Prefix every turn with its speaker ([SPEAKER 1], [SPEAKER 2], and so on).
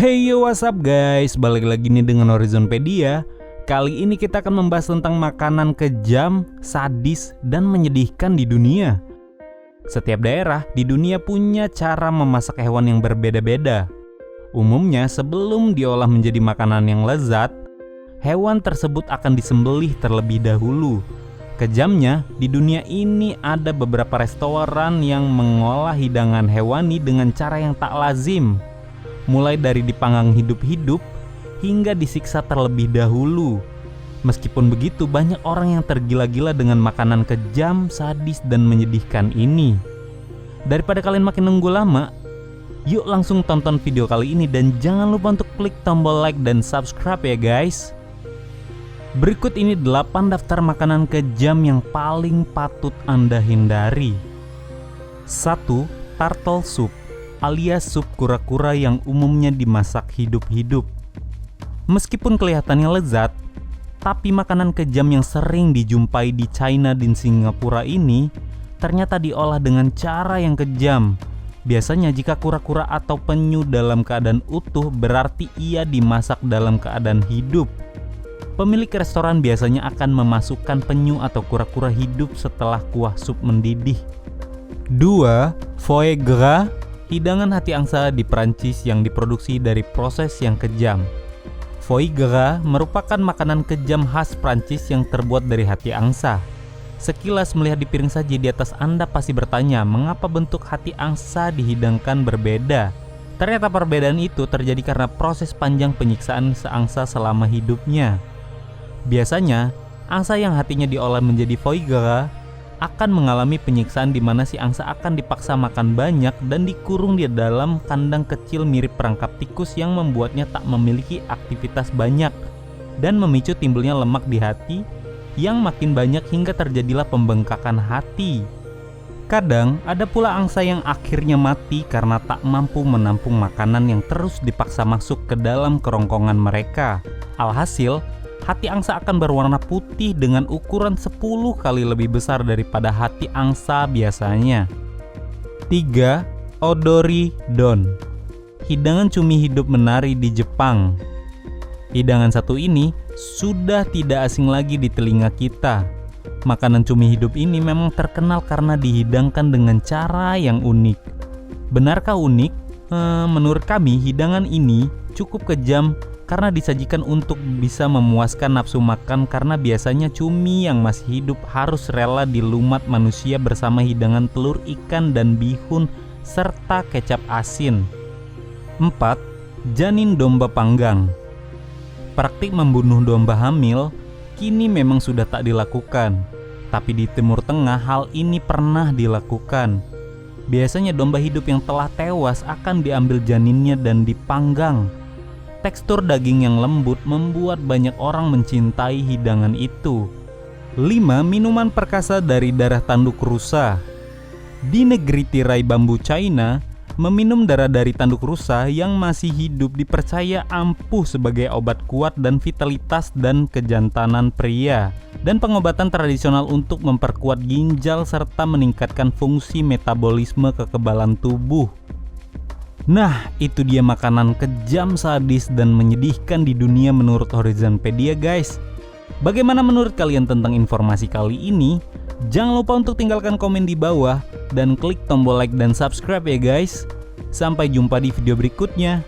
[SPEAKER 1] Hey yo, what's up guys, balik lagi nih dengan Horizonpedia. Kali ini kita akan membahas tentang makanan kejam, sadis, dan menyedihkan di dunia. Setiap daerah di dunia punya cara memasak hewan yang berbeda-beda. Umumnya sebelum diolah menjadi makanan yang lezat, hewan tersebut akan disembelih terlebih dahulu. Kejamnya, di dunia ini ada beberapa restoran yang mengolah hidangan hewani dengan cara yang tak lazim. Mulai dari dipanggang hidup-hidup hingga disiksa terlebih dahulu. Meskipun begitu, banyak orang yang tergila-gila dengan makanan kejam, sadis, dan menyedihkan ini. Daripada kalian makin nunggu lama, yuk langsung tonton video kali ini dan jangan lupa untuk klik tombol like dan subscribe ya guys. Berikut ini 8 daftar makanan kejam yang paling patut Anda hindari. 1. Turtle soup, alias sup kura-kura yang umumnya dimasak hidup-hidup. Meskipun kelihatannya lezat, tapi makanan kejam yang sering dijumpai di China dan Singapura ini ternyata diolah dengan cara yang kejam. Biasanya jika kura-kura atau penyu dalam keadaan utuh, berarti ia dimasak dalam keadaan hidup. Pemilik restoran biasanya akan memasukkan penyu atau kura-kura hidup setelah kuah sup mendidih. 2. Foie gras, hidangan hati angsa di Prancis yang diproduksi dari proses yang kejam. Foie gras merupakan makanan kejam khas Prancis yang terbuat dari hati angsa. Sekilas melihat di piring saja di atas Anda pasti bertanya, mengapa bentuk hati angsa dihidangkan berbeda? Ternyata perbedaan itu terjadi karena proses panjang penyiksaan seangsa selama hidupnya. Biasanya, angsa yang hatinya diolah menjadi foie gras akan mengalami penyiksaan di mana si angsa akan dipaksa makan banyak dan dikurung di dalam kandang kecil mirip perangkap tikus yang membuatnya tak memiliki aktivitas banyak dan memicu timbulnya lemak di hati yang makin banyak hingga terjadilah pembengkakan hati. Kadang ada pula angsa yang akhirnya mati karena tak mampu menampung makanan yang terus dipaksa masuk ke dalam kerongkongan mereka. Alhasil, hati angsa akan berwarna putih dengan ukuran 10 kali lebih besar daripada hati angsa biasanya. 3. Odori don, hidangan cumi hidup menari di Jepang. Hidangan satu ini sudah tidak asing lagi di telinga kita. Makanan cumi hidup ini memang terkenal karena dihidangkan dengan cara yang unik. Benarkah unik? Menurut kami hidangan ini cukup kejam karena disajikan untuk bisa memuaskan nafsu makan, karena biasanya cumi yang masih hidup harus rela dilumat manusia bersama hidangan telur ikan dan bihun serta kecap asin. 4. Janin domba panggang. Praktik membunuh domba hamil kini memang sudah tak dilakukan, tapi di Timur Tengah hal ini pernah dilakukan. Biasanya domba hidup yang telah tewas akan diambil janinnya dan dipanggang. Tekstur daging yang lembut membuat banyak orang mencintai hidangan itu. 5. Minuman perkasa dari darah tanduk rusa. Di negeri tirai bambu China, meminum darah dari tanduk rusa yang masih hidup dipercaya ampuh sebagai obat kuat dan vitalitas dan kejantanan pria, dan pengobatan tradisional untuk memperkuat ginjal serta meningkatkan fungsi metabolisme kekebalan tubuh. Nah, itu dia makanan kejam, sadis, dan menyedihkan di dunia menurut Horizonpedia guys. Bagaimana menurut kalian tentang informasi kali ini? Jangan lupa untuk tinggalkan komen di bawah dan klik tombol like dan subscribe ya guys. Sampai jumpa di video berikutnya.